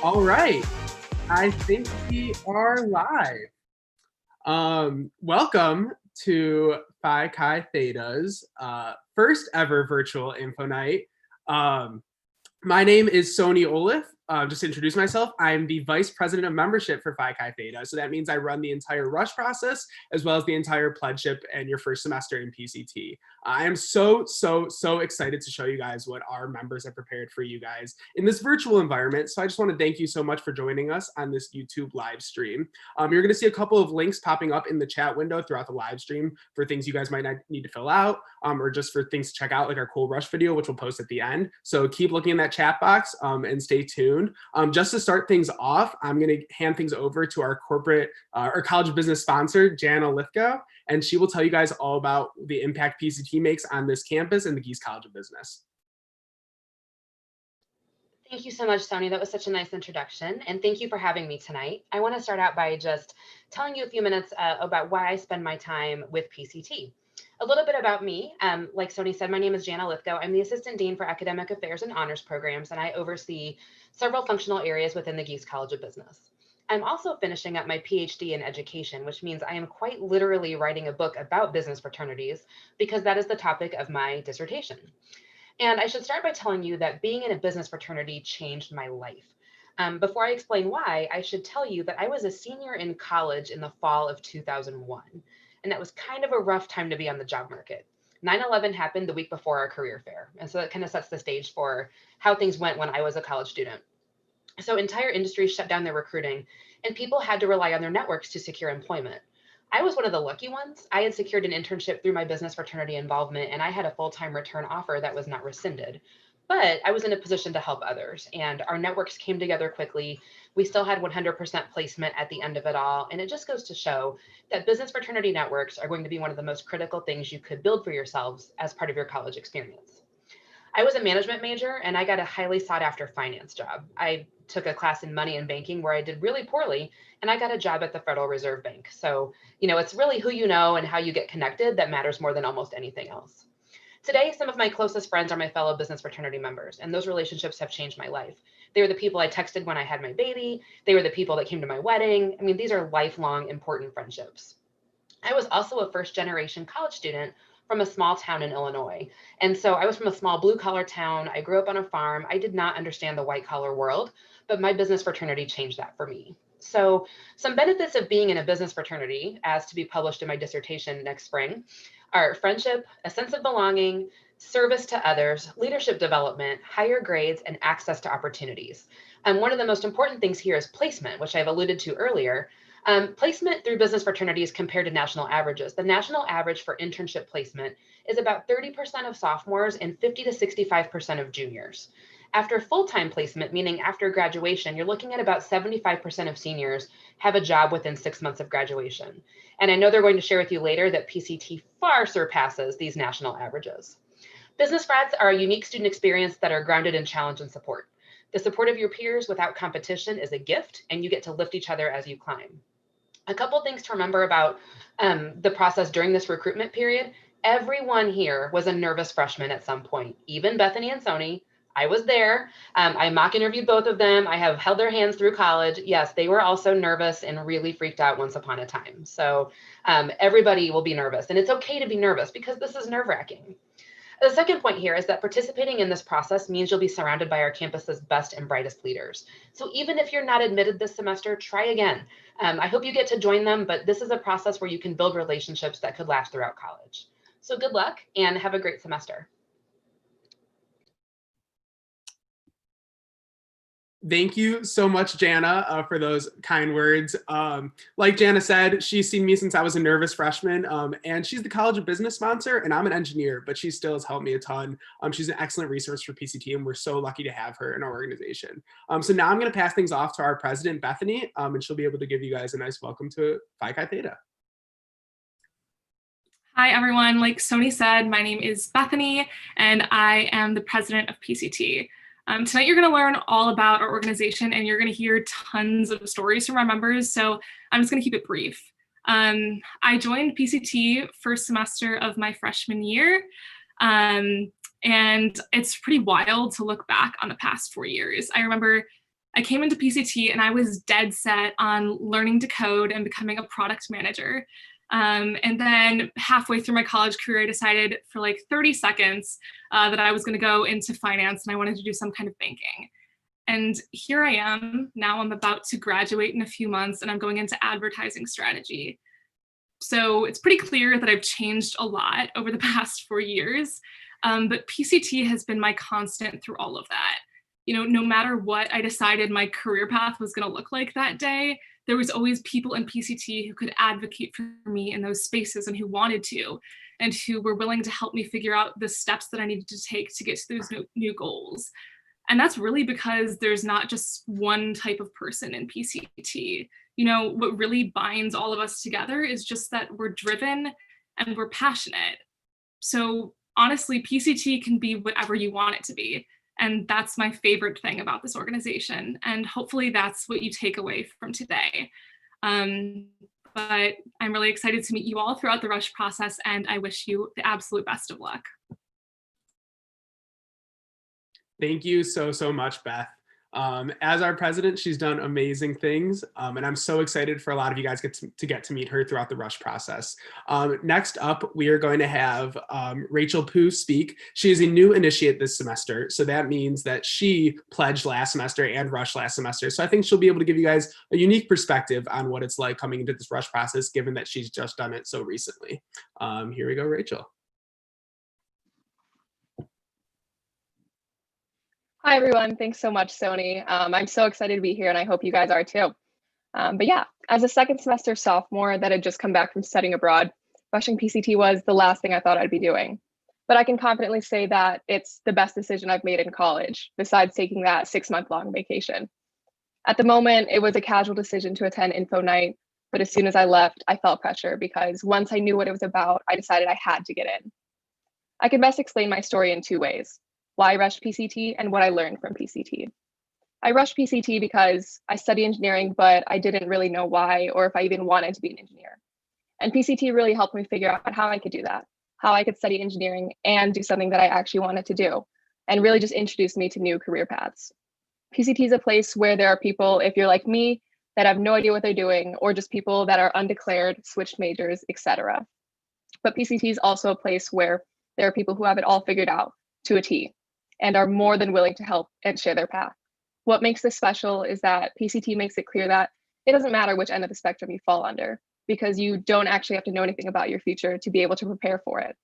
All right, I think we are live. Welcome to Phi Chi Theta's first ever virtual info night. Um, my name is Sony Olaf. Just to introduce myself, I'm the Vice President of Membership for Phi Chi Theta. So that means I run the entire rush process as well as the entire pledgeship and your first semester in PCT. I am so excited to show you guys what our members have prepared for you guys in this virtual environment. So I just want to thank you so much for joining us on this YouTube live stream. You're going to see a couple of links popping up in the chat window throughout the live stream for things you guys might need to fill out, or just for things to check out, like our cool rush video, which we'll post at the end. So keep looking in that chat box and stay tuned. Just to start things off, I'm going to hand things over to our corporate or college of business sponsor, Jana Lithgow, and she will tell you guys all about the impact PCT makes on this campus and the Geese College of Business. Thank you so much, Sony. That was such a nice introduction. And thank you for having me tonight. I want to start out by just telling you a few minutes about why I spend my time with PCT. A little bit about me. Like Sony said, my name is Jana Lithgow. I'm the Assistant Dean for Academic Affairs and Honors Programs, and I oversee several functional areas within the Geese College of Business. I'm also finishing up my PhD in education, which means I am quite literally writing a book about business fraternities because that is the topic of my dissertation. And I should start by telling you that being in a business fraternity changed my life. Before I explain why, I should tell you that I was a senior in college in the fall of 2001. And that was kind of a rough time to be on the job market. 9/11 happened the week before our career fair. And so that kind of sets the stage for how things went when I was a college student. So entire industries shut down their recruiting and people had to rely on their networks to secure employment. I was one of the lucky ones. I had secured an internship through my business fraternity involvement, and I had a full-time return offer that was not rescinded. But I was in a position to help others, and our networks came together quickly. We still had 100% placement at the end of it all, and it just goes to show that business fraternity networks are going to be one of the most critical things you could build for yourselves as part of your college experience. I was a management major and I got a highly sought after finance job. I took a class in money and banking where I did really poorly and I got a job at the Federal Reserve Bank. So, it's really who you know and how you get connected that matters more than almost anything else. Today, some of my closest friends are my fellow business fraternity members, and those relationships have changed my life. They were the people I texted when I had my baby. They were the people that came to my wedding. I mean, these are lifelong important friendships. I was also a first generation college student from a small town in Illinois. And so I was from a small blue collar town. I grew up on a farm. I did not understand the white collar world, but my business fraternity changed that for me. So some benefits of being in a business fraternity, as to be published in my dissertation next spring, are friendship, a sense of belonging, service to others, leadership development, higher grades, and access to opportunities. And one of the most important things here is placement, which I've alluded to earlier. Placement through business fraternities compared to national averages. The national average for internship placement is about 30% of sophomores and 50 to 65% of juniors. After full-time placement, meaning after graduation, you're looking at about 75% of seniors have a job within 6 months of graduation. And I know they're going to share with you later that PCT far surpasses these national averages. Business frats are a unique student experience that are grounded in challenge and support. The support of your peers without competition is a gift, and you get to lift each other as you climb. A couple of things to remember about the process during this recruitment period. Everyone here was a nervous freshman at some point, even Bethany and Sony. I was there. I mock interviewed both of them. I have held their hands through college. Yes, they were also nervous and really freaked out once upon a time. So everybody will be nervous, and it's okay to be nervous because this is nerve-wracking. The second point here is that participating in this process means you'll be surrounded by our campus's best and brightest leaders. So even if you're not admitted this semester, try again. I hope you get to join them, but this is a process where you can build relationships that could last throughout college. So good luck and have a great semester. Thank you so much, Jana, for those kind words. Like Jana said, she's seen me since I was a nervous freshman, and she's the College of Business sponsor, and I'm an engineer, but she still has helped me a ton. She's an excellent resource for PCT, and we're so lucky to have her in our organization. So now I'm going to pass things off to our president, Bethany, and she'll be able to give you guys a nice welcome to Phi Chi Theta. Hi, everyone. Like Sony said, my name is Bethany, and I am the president of PCT. Tonight, you're going to learn all about our organization, and you're going to hear tons of stories from our members, so I'm just going to keep it brief. I joined PCT first semester of my freshman year, and it's pretty wild to look back on the past 4 years. I remember I came into PCT and I was dead set on learning to code and becoming a product manager. And then halfway through my college career, I decided for like 30 seconds that I was going to go into finance and I wanted to do some kind of banking. And here I am. Now I'm about to graduate in a few months and I'm going into advertising strategy. So it's pretty clear that I've changed a lot over the past 4 years, but PCT has been my constant through all of that. You know, no matter what I decided my career path was going to look like that day, there was always people in PCT who could advocate for me in those spaces and who wanted to, and who were willing to help me figure out the steps that I needed to take to get to those new goals. And that's really because there's not just one type of person in PCT. You know, what really binds all of us together is just that we're driven and we're passionate. So honestly, PCT can be whatever you want it to be. And that's my favorite thing about this organization. And hopefully that's what you take away from today. But I'm really excited to meet you all throughout the rush process, and I wish you the absolute best of luck. Thank you so much, Beth. As our president, she's done amazing things, and I'm so excited for a lot of you guys to get to meet her throughout the rush process. Next up, we are going to have Rachel Pooh speak. She is a new initiate this semester, so that means that she pledged last semester and rushed last semester. So I think she'll be able to give you guys a unique perspective on what it's like coming into this rush process, given that she's just done it so recently. Here we go, Rachel. Hi, everyone. Thanks so much, Sony. I'm so excited to be here, and I hope you guys are too. But yeah, as a second semester sophomore that had just come back from studying abroad, rushing PCT was the last thing I thought I'd be doing. But I can confidently say that it's the best decision I've made in college, besides taking that 6-month-long vacation. At the moment, it was a casual decision to attend Info Night, but as soon as I left, I felt pressure because once I knew what it was about, I decided I had to get in. I can best explain my story in 2 ways: why I rushed PCT and what I learned from PCT. I rushed PCT because I study engineering, but I didn't really know why or if I even wanted to be an engineer. And PCT really helped me figure out how I could do that, how I could study engineering and do something that I actually wanted to do, and really just introduced me to new career paths. PCT is a place where there are people, if you're like me, that have no idea what they're doing, or just people that are undeclared, switched majors, etc. But PCT is also a place where there are people who have it all figured out to a T and are more than willing to help and share their path. What makes this special is that PCT makes it clear that it doesn't matter which end of the spectrum you fall under, because you don't actually have to know anything about your future to be able to prepare for it.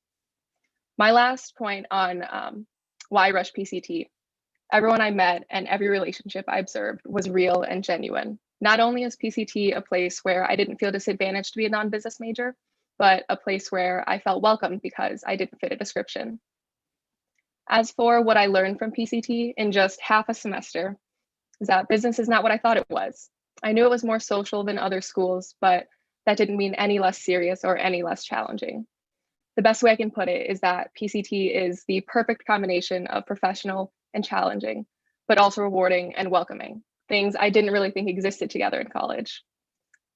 My last point on why I rushed PCT: everyone I met and every relationship I observed was real and genuine. Not only is PCT a place where I didn't feel disadvantaged to be a non-business major, but a place where I felt welcomed because I didn't fit a description. As for what I learned from PCT in just half a semester, is that business is not what I thought it was. I knew it was more social than other schools, but that didn't mean any less serious or any less challenging. The best way I can put it is that PCT is the perfect combination of professional and challenging, but also rewarding and welcoming, things I didn't really think existed together in college.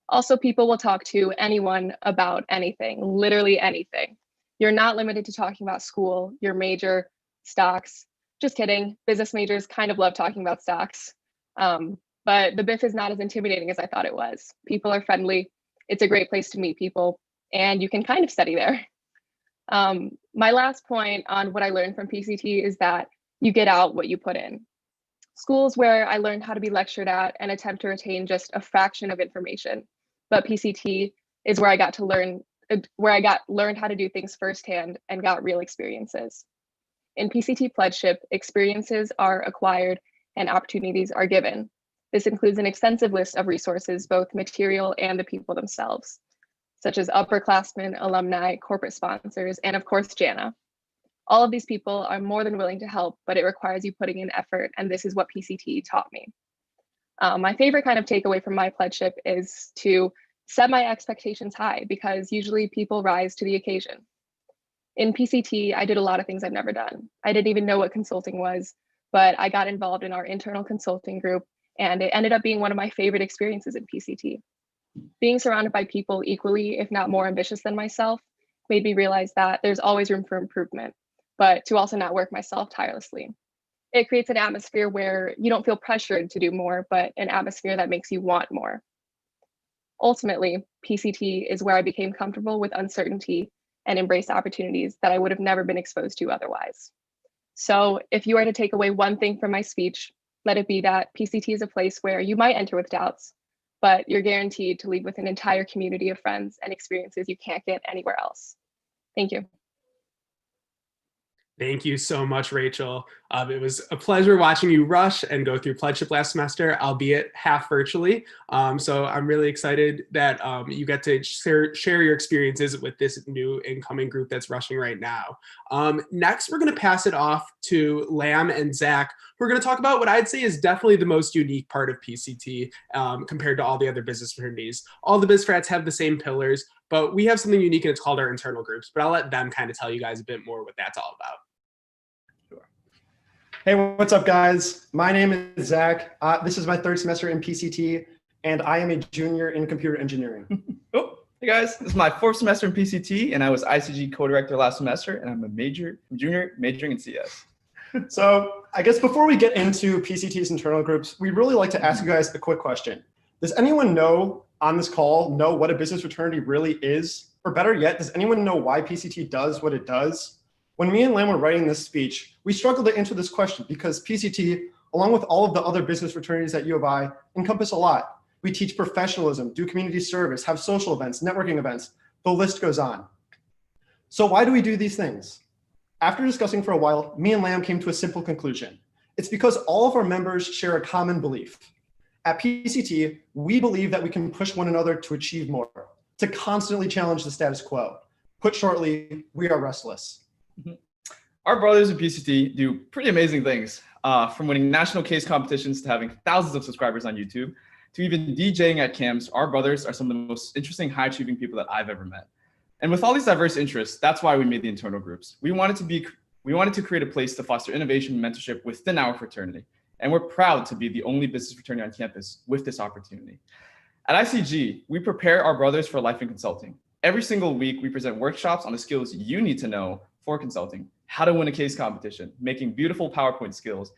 Also, people will talk to anyone about anything, literally anything. You're not limited to talking about school, your major, stocks. Just kidding. Business majors kind of love talking about stocks. But the BIF is not as intimidating as I thought it was. People are friendly. It's a great place to meet people, and you can kind of study there. My last point on what I learned from PCT is that you get out what you put in. Schools where I learned how to be lectured at and attempt to retain just a fraction of information, but PCT is where I got to learned how to do things firsthand and got real experiences. In PCT pledgeship, experiences are acquired and opportunities are given. This includes an extensive list of resources, both material and the people themselves, such as upperclassmen, alumni, corporate sponsors, and of course, Jana. All of these people are more than willing to help, but it requires you putting in effort, and this is what PCT taught me. My favorite kind of takeaway from my pledgeship is to set my expectations high, because usually people rise to the occasion. In PCT, I did a lot of things I've never done. I didn't even know what consulting was, but I got involved in our internal consulting group, and it ended up being one of my favorite experiences in PCT. Being surrounded by people equally, if not more ambitious than myself, made me realize that there's always room for improvement, but to also not work myself tirelessly. It creates an atmosphere where you don't feel pressured to do more, but an atmosphere that makes you want more. Ultimately, PCT is where I became comfortable with uncertainty and embraced opportunities that I would have never been exposed to otherwise. So if you are to take away one thing from my speech, let it be that PCT is a place where you might enter with doubts, but you're guaranteed to leave with an entire community of friends and experiences you can't get anywhere else. Thank you. Thank you so much, Rachel. It was a pleasure watching you rush and go through pledgeship last semester, albeit half virtually. So I'm really excited that you get to share your experiences with this new incoming group that's rushing right now. Next, we're going to pass it off to Lam and Zach, who are going to talk about what I'd say is definitely the most unique part of PCT compared to all the other business fraternities. All the biz frats have the same pillars, but we have something unique, and it's called our internal groups. But I'll let them kind of tell you guys a bit more what that's all about. Hey, what's up, guys? My name is Zach. This is my third semester in PCT, and I am a junior in computer engineering. Oh, hey guys, this is my fourth semester in PCT, and I was ICG co-director last semester, and I'm a junior majoring in CS. So I guess before we get into PCT's internal groups, we'd really like to ask you guys a quick question. Does anyone know on this call know what a business fraternity really is? Or better yet, does anyone know why PCT does what it does? When me and Lam were writing this speech, we struggled to answer this question because PCT, along with all of the other business fraternities at U of I, encompass a lot. We teach professionalism, do community service, have social events, networking events. The list goes on. So why do we do these things? After discussing for a while, me and Lam came to a simple conclusion. It's because all of our members share a common belief. At PCT, we believe that we can push one another to achieve more, to constantly challenge the status quo. Put shortly, we are restless. Our brothers in PCT do pretty amazing things, from winning national case competitions to having thousands of subscribers on YouTube, to even DJing at camps. Our brothers are some of the most interesting, high-achieving people that I've ever met. And with all these diverse interests, that's why we made the internal groups. We wanted to create a place to foster innovation and mentorship within our fraternity. And we're proud to be the only business fraternity on campus with this opportunity. At ICG, we prepare our brothers for life in consulting. Every single week, we present workshops on the skills you need to know for consulting, how to win a case competition, making beautiful PowerPoint skills,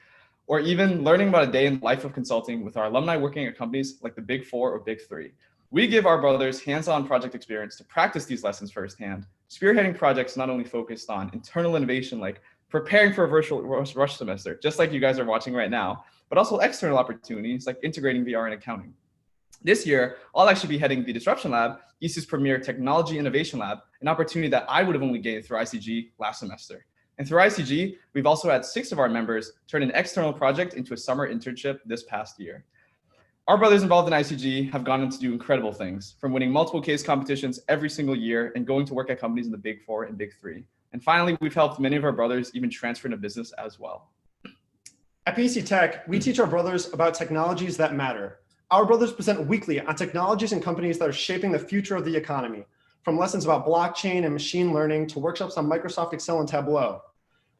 or even learning about a day in the life of consulting with our alumni working at companies like the Big Four or Big Three. We give our brothers hands-on project experience to practice these lessons firsthand, spearheading projects not only focused on internal innovation like preparing for a virtual rush semester, just like you guys are watching right now, but also external opportunities like integrating VR and accounting. This year, I'll actually be heading the Disruption Lab, East's premier technology innovation lab, an opportunity that I would have only gained through ICG last semester. And through ICG, we've also had 6 of our members turn an external project into a summer internship this past year. Our brothers involved in ICG have gone on to do incredible things, from winning multiple case competitions every single year and going to work at companies in the Big Four and Big Three. And finally, we've helped many of our brothers even transfer into business as well. At PC Tech, we teach our brothers about technologies that matter. Our brothers present weekly on technologies and companies that are shaping the future of the economy, from lessons about blockchain and machine learning to workshops on Microsoft Excel and Tableau.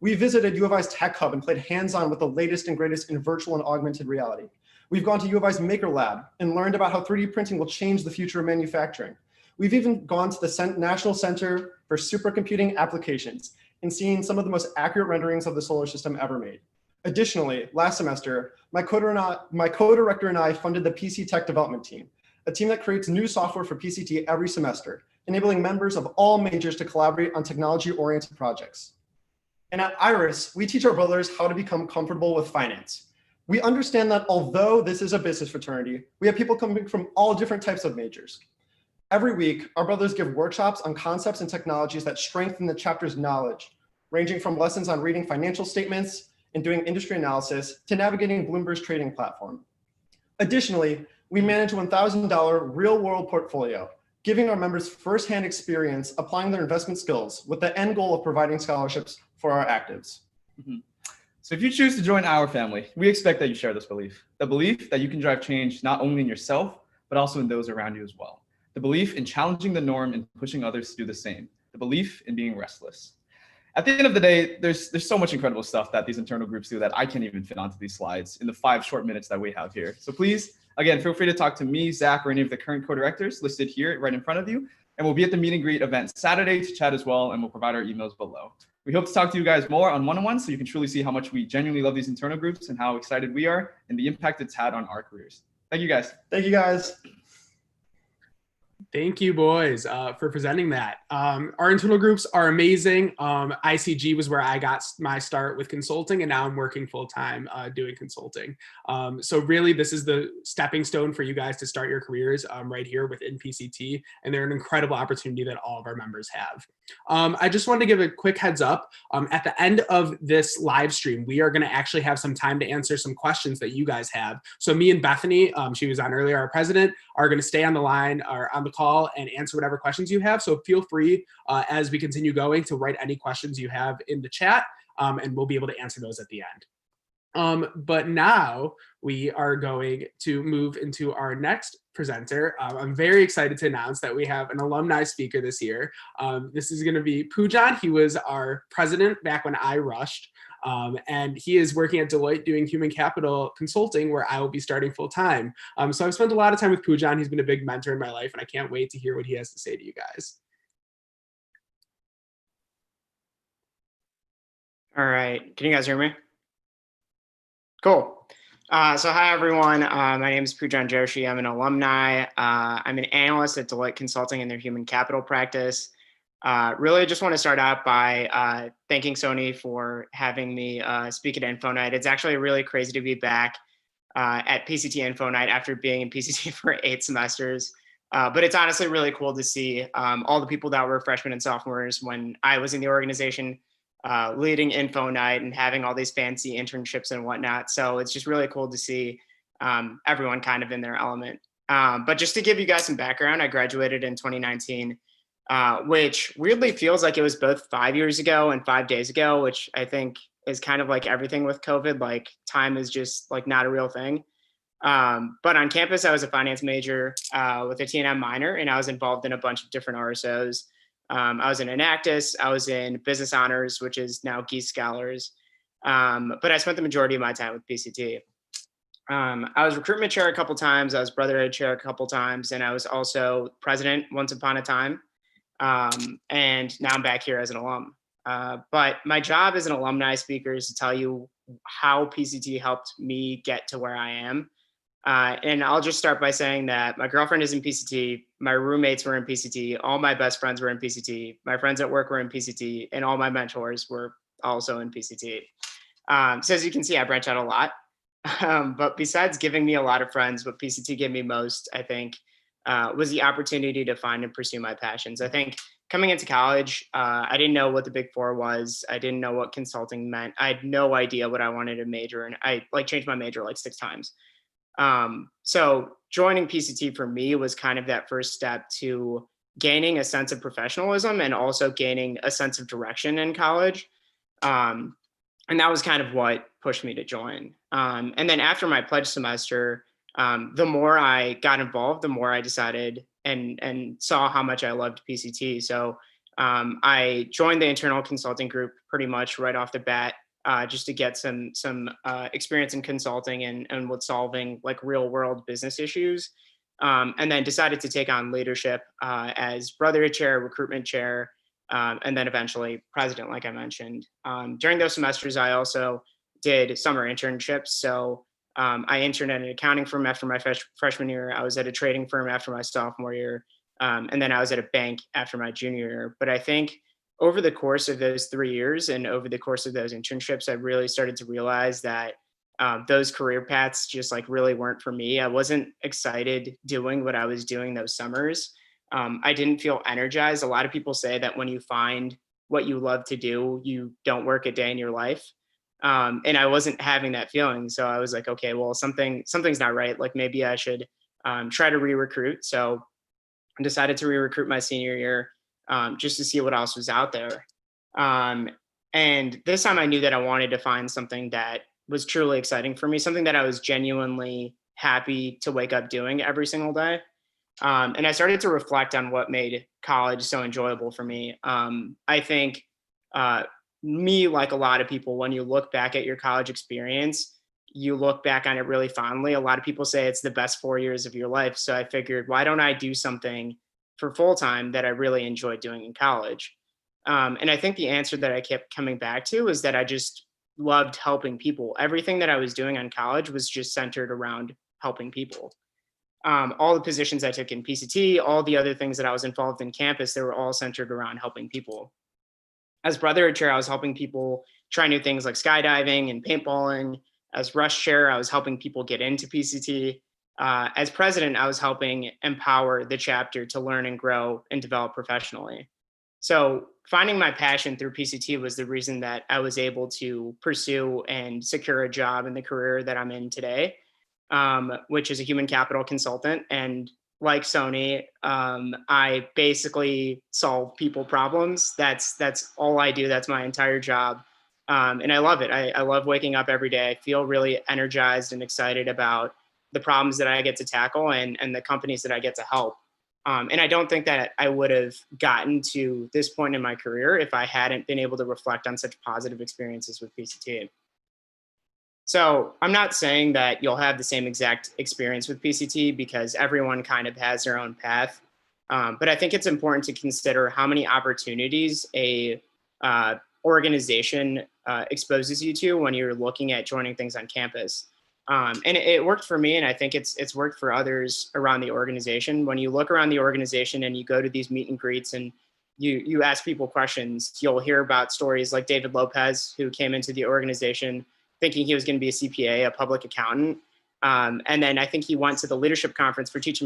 We visited U of I's Tech Hub and played hands-on with the latest and greatest in virtual and augmented reality. We've gone to U of I's Maker Lab and learned about how 3D printing will change the future of manufacturing. We've even gone to the National Center for Supercomputing Applications and seen some of the most accurate renderings of the solar system ever made. Additionally, last semester, my co-director and I funded the PC Tech Development Team, a team that creates new software for PCT every semester, enabling members of all majors to collaborate on technology-oriented projects. And at Iris, we teach our brothers how to become comfortable with finance. We understand that although this is a business fraternity, we have people coming from all different types of majors. Every week, our brothers give workshops on concepts and technologies that strengthen the chapter's knowledge, ranging from lessons on reading financial statements and doing industry analysis to navigating Bloomberg's trading platform. Additionally, we manage a $1,000 real-world portfolio, giving our members firsthand experience applying their investment skills with the end goal of providing scholarships for our actives. Mm-hmm. So if you choose to join our family, we expect that you share this belief, the belief that you can drive change not only in yourself, but also in those around you as well. The belief in challenging the norm and pushing others to do the same. The belief in being restless. At the end of the day, there's so much incredible stuff that these internal groups do that I can't even fit onto these slides in the 5 short minutes that we have here. So please, again, feel free to talk to me, Zach, or any of the current co-directors listed here right in front of you. And we'll be at the meet and greet event Saturday to chat as well, and we'll provide our emails below. We hope to talk to you guys more on one-on-one so you can truly see how much we genuinely love these internal groups and how excited we are and the impact it's had on our careers. Thank you guys. Thank you guys. Thank you, boys, for presenting that. Our internal groups are amazing. ICG was where I got my start with consulting, and now I'm working full-time doing consulting. So really, this is the stepping stone for you guys to start your careers right here within PCT, and they're an incredible opportunity that all of our members have. I just wanted to give a quick heads up. At the end of this live stream, we are going to actually have some time to answer some questions that you guys have. So me and Bethany, she was on earlier, our president, are going to stay on the line or on the call and answer whatever questions you have. So feel free as we continue going to write any questions you have in the chat, and we'll be able to answer those at the end. But now we are going to move into our next presenter. I'm very excited to announce that we have an alumni speaker this year. This is going to be Poojan. He was our president back when I rushed. And he is working at Deloitte doing human capital consulting, where I will be starting full time. So I've spent a lot of time with Poojan. He's been a big mentor in my life, and I can't wait to hear what he has to say to you guys. All right, can you guys hear me? Cool. So hi, everyone. My name is Poojan Joshi. I'm an alumni. I'm an analyst at Deloitte Consulting in their human capital practice. Really just want to start out by thanking Sony for having me speak at Info Night. It's actually really crazy to be back at PCT Info Night after being in PCT for 8 semesters. But it's honestly really cool to see all the people that were freshmen and sophomores when I was in the organization leading Info Night and having all these fancy internships and whatnot. So it's just really cool to see everyone kind of in their element. But just to give you guys some background, I graduated in 2019. Which weirdly feels like it was both 5 years ago and 5 days ago, which I think is kind of like everything with COVID, like time is just like not a real thing. But on campus, I was a finance major with a T&M minor, and I was involved in a bunch of different RSOs. I was in Enactus, I was in business honors, which is now Geese Scholars. But I spent the majority of my time with PCT. I was recruitment chair a couple times, I was brotherhood chair a couple times, and I was also president once upon a time. And now I'm back here as an alum. But my job as an alumni speaker is to tell you how PCT helped me get to where I am. And I'll just start by saying that my girlfriend is in PCT, my roommates were in PCT, all my best friends were in PCT, my friends at work were in PCT, and all my mentors were also in PCT. So as you can see, I branch out a lot. But besides giving me a lot of friends, what PCT gave me most, I think, was the opportunity to find and pursue my passions. I think coming into college, I didn't know what the Big Four was. I didn't know what consulting meant. I had no idea what I wanted to major in. I changed my major like 6 times. So joining PCT for me was kind of that first step to gaining a sense of professionalism and also gaining a sense of direction in college. And that was kind of what pushed me to join. And then after my pledge semester, the more I got involved, the more I decided and saw how much I loved PCT. So I joined the internal consulting group pretty much right off the bat, just to get some experience in consulting and with solving like real world business issues. And then decided to take on leadership as brotherhood chair, recruitment chair, and then eventually president, like I mentioned. During those semesters, I also did summer internships. So I interned at an accounting firm after my freshman year. I was at a trading firm after my sophomore year. And then I was at a bank after my junior year. But I think over the course of those 3 years and over the course of those internships, I really started to realize that those career paths just like really weren't for me. I wasn't excited doing what I was doing those summers. I didn't feel energized. A lot of people say that when you find what you love to do, you don't work a day in your life. And I wasn't having that feeling. So I was like, okay, well, something's not right. Like maybe I should try to re-recruit. So I decided to re-recruit my senior year just to see what else was out there. And this time I knew that I wanted to find something that was truly exciting for me, something that I was genuinely happy to wake up doing every single day. And I started to reflect on what made college so enjoyable for me. I think me, like a lot of people, when you look back at your college experience, you look back on it really fondly. A lot of people say it's the best 4 years of your life. So I figured, why don't I do something for full-time that I really enjoyed doing in college. And I think the answer that I kept coming back to is that I just loved helping people. Everything that I was doing on college was just centered around helping people. All the positions I took in PCT, all the other things that I was involved in campus, they were all centered around helping people. As brother chair, I was helping people try new things like skydiving and paintballing. As rush chair, I was helping people get into PCT. As president, I was helping empower the chapter to learn and grow and develop professionally. So finding my passion through PCT was the reason that I was able to pursue and secure a job in the career that I'm in today, which is a human capital consultant. And like Sony, I basically solve people problems. That's all I do. That's my entire job. And I love it. I love waking up every day. I feel really energized and excited about the problems that I get to tackle and the companies that I get to help. And I don't think that I would have gotten to this point in my career if I hadn't been able to reflect on such positive experiences with PCT. So I'm not saying that you'll have the same exact experience with PCT because everyone kind of has their own path. But I think it's important to consider how many opportunities a organization exposes you to when you're looking at joining things on campus. And it worked for me, and I think it's worked for others around the organization. When you look around the organization and you go to these meet and greets and you ask people questions, you'll hear about stories like David Lopez, who came into the organization thinking he was going to be a CPA, a public accountant. And then I think he went to the leadership conference for Teach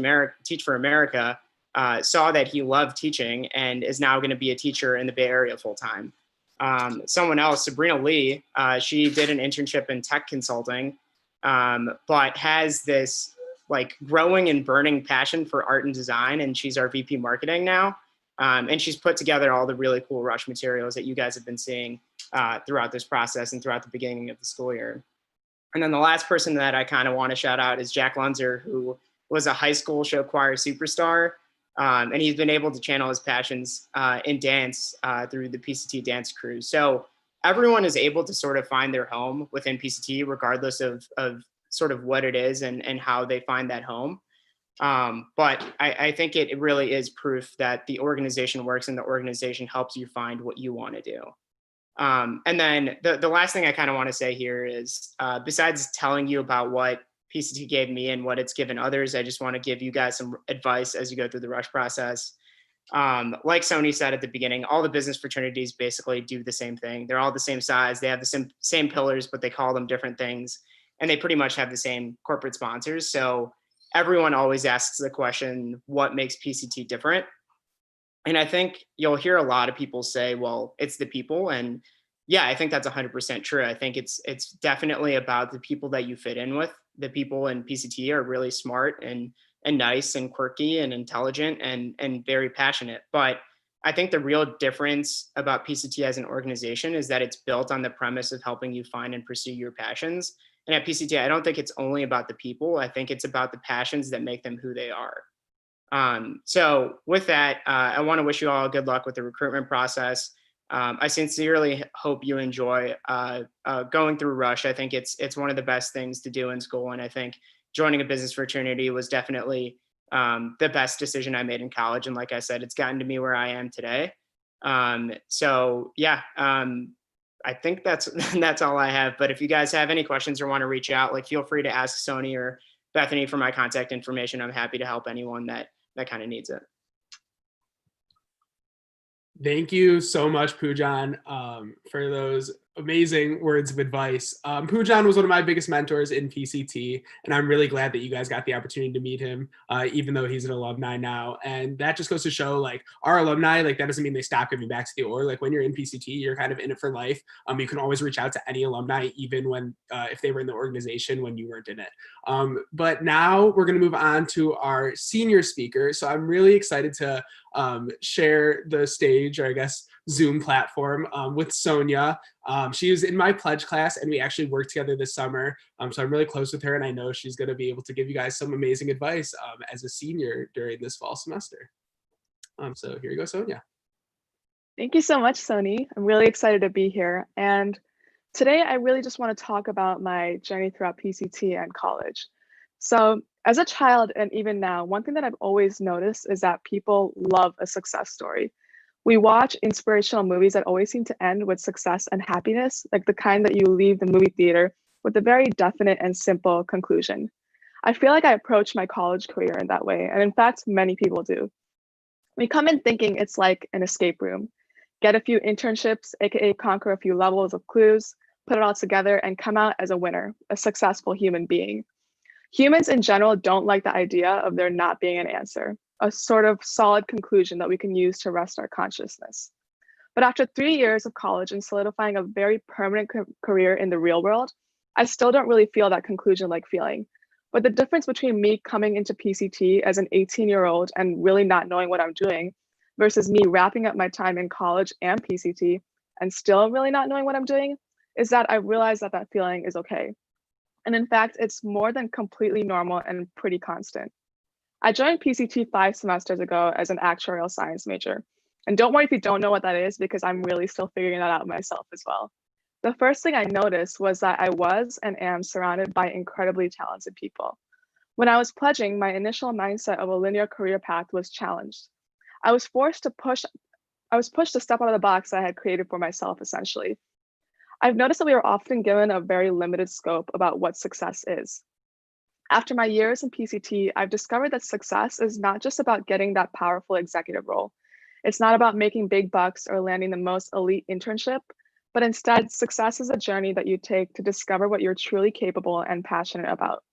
for America, saw that he loved teaching and is now going to be a teacher in the Bay Area full time. Someone else, Sabrina Lee, she did an internship in tech consulting, but has this like growing and burning passion for art and design. And she's our VP marketing now. And she's put together all the really cool Rush materials that you guys have been seeing throughout this process and throughout the beginning of the school year. And then the last person that I kind of want to shout out is Jack Lunzer, who was a high school show choir superstar. And he's been able to channel his passions in dance through the PCT dance crew. So everyone is able to sort of find their home within PCT, regardless of sort of what it is and how they find that home. But I think it really is proof that the organization works and the organization helps you find what you want to do. And then the last thing I kind of want to say here is, besides telling you about what PCT gave me and what it's given others, I just want to give you guys some advice as you go through the rush process. Like Sony said at the beginning, all the business fraternities basically do the same thing. They're all the same size. They have the same pillars, but they call them different things. And they pretty much have the same corporate sponsors. So everyone always asks the question, what makes PCT different? And I think you'll hear a lot of people say, well, it's the people. And yeah, I think that's 100% true. I think it's definitely about the people that you fit in with. The people in PCT are really smart and nice and quirky and intelligent and very passionate. But I think the real difference about PCT as an organization is that it's built on the premise of helping you find and pursue your passions. And at PCT, I don't think it's only about the people. I think it's about the passions that make them who they are. So with that, I want to wish you all good luck with the recruitment process. I sincerely hope you enjoy going through Rush. I think it's one of the best things to do in school. And I think joining a business fraternity was definitely the best decision I made in college. And like I said, it's gotten to me where I am today. So yeah, I think that's all I have. But if you guys have any questions or want to reach out, like feel free to ask Sony or Bethany for my contact information. I'm happy to help anyone that kind of needs it. Thank you so much, Poojan, for those amazing words of advice. Poojan was one of my biggest mentors in PCT, and I'm really glad that you guys got the opportunity to meet him, even though he's an alumni now. And that just goes to show, like, our alumni, like, that doesn't mean they stop giving back to the org. Like, when you're in PCT, you're kind of in it for life. You can always reach out to any alumni, even when if they were in the organization when you weren't in it. But now we're going to move on to our senior speaker. So I'm really excited to share the stage, or I guess Zoom platform, with Sonia. She was in my pledge class, and we actually worked together this summer. So I'm really close with her, and I know she's going to be able to give you guys some amazing advice as a senior during this fall semester. So here you go, Sonia. Thank you so much, Sony. I'm really excited to be here. And today I really just want to talk about my journey throughout PCT and college. So As a child and even now, one thing that I've always noticed is that people love a success story. We watch inspirational movies that always seem to end with success and happiness, like the kind that you leave the movie theater with a very definite and simple conclusion. I feel like I approach my college career in that way, and in fact, many people do. We come in thinking it's like an escape room. Get a few internships, aka conquer a few levels of clues, put it all together, and come out as a winner, a successful human being. Humans in general don't like the idea of there not being an answer, a sort of solid conclusion that we can use to rest our consciousness. But after 3 years of college and solidifying a very permanent career in the real world, I still don't really feel that conclusion-like feeling. But the difference between me coming into PCT as an 18-year-old and really not knowing what I'm doing versus me wrapping up my time in college and PCT and still really not knowing what I'm doing is that I realize that that feeling is okay. And in fact, it's more than completely normal and pretty constant. I joined PCT 5 semesters ago as an actuarial science major. And don't worry if you don't know what that is, because I'm really still figuring that out myself as well. The first thing I noticed was that I was and am surrounded by incredibly talented people. When I was pledging, my initial mindset of a linear career path was challenged. I was pushed to step out of the box I had created for myself, essentially. I've noticed that we are often given a very limited scope about what success is. After my years in PCT, I've discovered that success is not just about getting that powerful executive role. It's not about making big bucks or landing the most elite internship, but instead, success is a journey that you take to discover what you're truly capable and passionate about.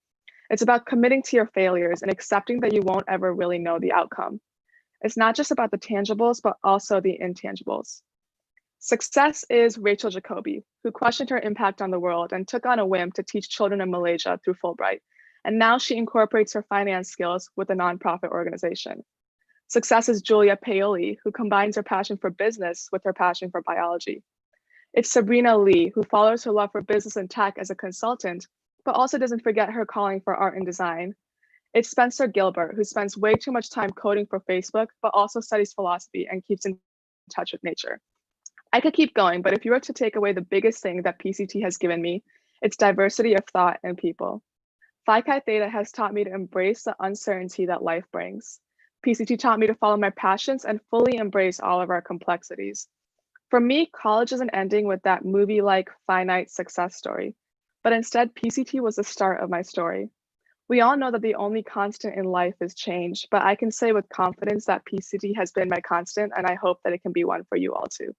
It's about committing to your failures and accepting that you won't ever really know the outcome. It's not just about the tangibles, but also the intangibles. Success is Rachel Jacoby, who questioned her impact on the world and took on a whim to teach children in Malaysia through Fulbright. And now she incorporates her finance skills with a nonprofit organization. Success is Julia Paoli, who combines her passion for business with her passion for biology. It's Sabrina Lee, who follows her love for business and tech as a consultant, but also doesn't forget her calling for art and design. It's Spencer Gilbert, who spends way too much time coding for Facebook, but also studies philosophy and keeps in touch with nature. I could keep going, but if you were to take away the biggest thing that PCT has given me, it's diversity of thought and people. Phi Chi Theta has taught me to embrace the uncertainty that life brings. PCT taught me to follow my passions and fully embrace all of our complexities. For me, college isn't ending with that movie-like finite success story, but instead PCT was the start of my story. We all know that the only constant in life is change, but I can say with confidence that PCT has been my constant, and I hope that it can be one for you all too.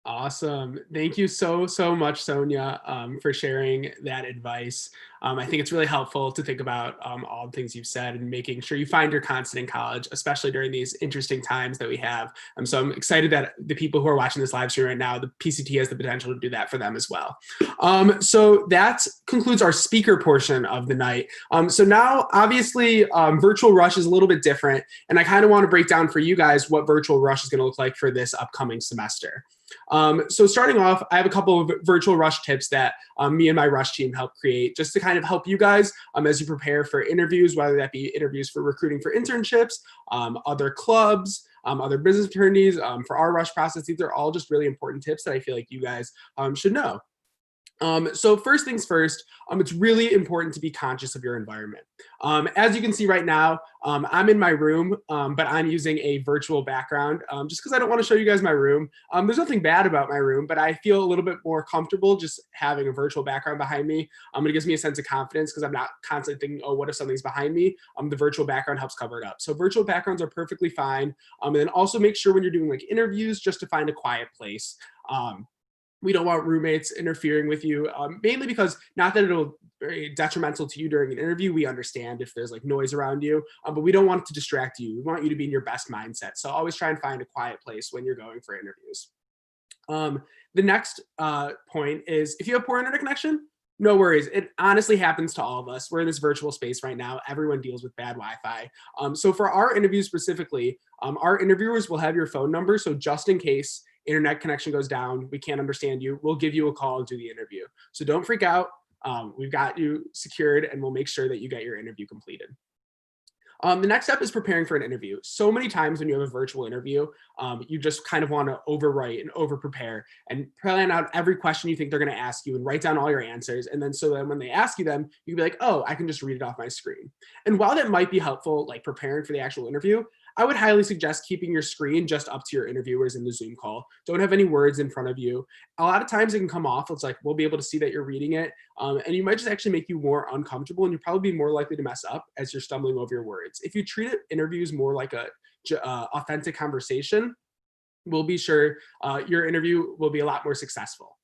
Awesome. Thank you so much, Sonia, for sharing that advice. I think it's really helpful to think about all the things you've said and making sure you find your constant in college, especially during these interesting times that we have. So I'm excited that the people who are watching this live stream right now, the PCT has the potential to do that for them as well. So that concludes our speaker portion of the night. So now, obviously, Virtual Rush is a little bit different, and I kind of want to break down for you guys what Virtual Rush is going to look like for this upcoming semester. So starting off, I have a couple of Virtual Rush tips that me and my Rush team helped create just to kind of help you guys as you prepare for interviews, whether that be interviews for recruiting for internships, other clubs, other business fraternities. For our Rush process, these are all just really important tips that I feel like you guys should know. So first things first, it's really important to be conscious of your environment. As you can see right now, I'm in my room, but I'm using a virtual background just because I don't want to show you guys my room. There's nothing bad about my room, but I feel a little bit more comfortable just having a virtual background behind me. It gives me a sense of confidence because I'm not constantly thinking, oh, what if something's behind me? The virtual background helps cover it up. So virtual backgrounds are perfectly fine. And then also make sure when you're doing like interviews, just to find a quiet place. We don't want roommates interfering with you, mainly because not that it'll be very detrimental to you during an interview. We understand if there's like noise around you, but we don't want it to distract you. We want you to be in your best mindset. So always try and find a quiet place when you're going for interviews. The next point is if you have poor internet connection, no worries. It honestly happens to all of us. We're in this virtual space right now. Everyone deals with bad Wi-Fi. So for our interviews specifically, our interviewers will have your phone number. So just in case internet connection goes down, we can't understand you, we'll give you a call and do the interview. So don't freak out. We've got you secured and we'll make sure that you get your interview completed. The next step is preparing for an interview. So many times when you have a virtual interview, you just kind of want to overwrite and over prepare and plan out every question you think they're going to ask you and write down all your answers. And then so then when they ask you them, you can be like, oh, I can just read it off my screen. And while that might be helpful, like preparing for the actual interview, I would highly suggest keeping your screen just up to your interviewers in the Zoom call. Don't have any words in front of you. A lot of times it can come off. It's like, we'll be able to see that you're reading it. And you might just actually make you more uncomfortable, and you'll probably be more likely to mess up as you're stumbling over your words. If you treat interviews more like a authentic conversation, we'll be sure your interview will be a lot more successful.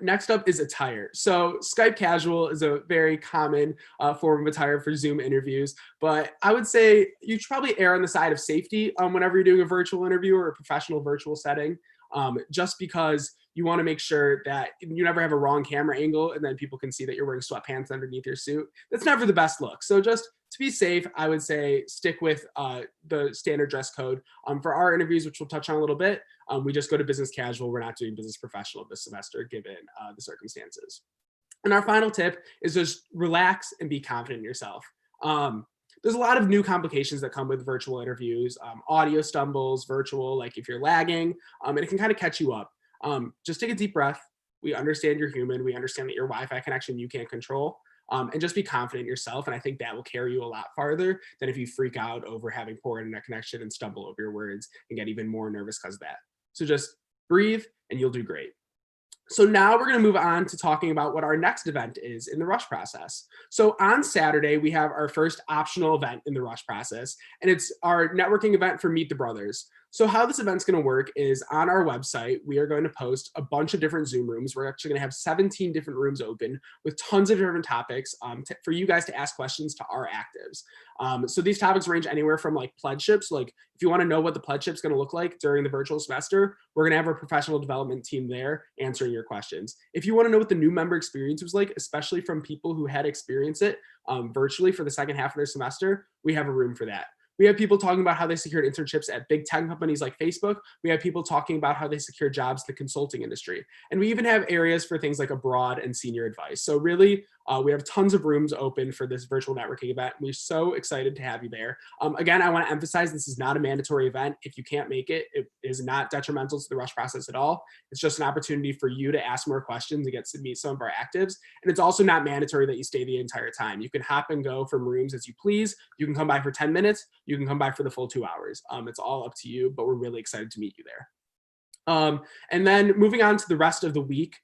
Next up is attire. So Skype casual is a very common form of attire for Zoom interviews, but I would say you should probably err on the side of safety whenever you're doing a virtual interview or a professional virtual setting, just because you want to make sure that you never have a wrong camera angle and then people can see that you're wearing sweatpants underneath your suit. That's never the best look. So just to be safe, I would say stick with the standard dress code. For our interviews, which we'll touch on a little bit, we just go to business casual. We're not doing business professional this semester, given the circumstances. And our final tip is just relax and be confident in yourself. There's a lot of new complications that come with virtual interviews, audio stumbles, virtual, like if you're lagging, and it can kind of catch you up. Just take a deep breath. We understand you're human. We understand that your Wi-Fi connection you can't control. And just be confident in yourself. And I think that will carry you a lot farther than if you freak out over having poor internet connection and stumble over your words and get even more nervous because of that. So just breathe and you'll do great. So now we're going to move on to talking about what our next event is in the rush process. So on Saturday, we have our first optional event in the rush process, and it's our networking event for Meet the Brothers. So how this event's going to work is on our website, we are going to post a bunch of different Zoom rooms. We're actually going to have 17 different rooms open with tons of different topics for you guys to ask questions to our actives. So these topics range anywhere from like pledgeships. Like if you want to know what the pledgeship's going to look like during the virtual semester, we're going to have our professional development team there answering your questions. If you want to know what the new member experience was like, especially from people who had experienced it virtually for the second half of their semester, we have a room for that. We have people talking about how they secured internships at big tech companies like Facebook. We have people talking about how they secured jobs in the consulting industry. And we even have areas for things like abroad and senior advice. So really, we have tons of rooms open for this virtual networking event. We're so excited to have you there. Again, I want to emphasize this is not a mandatory event. If you can't make it, it is not detrimental to the rush process at all. It's just an opportunity for you to ask more questions and get to meet some of our actives. And it's also not mandatory that you stay the entire time. You can hop and go from rooms as you please. You can come by for 10 minutes. You can come by for the full 2 hours. It's all up to you, but we're really excited to meet you there. And then moving on to the rest of the week.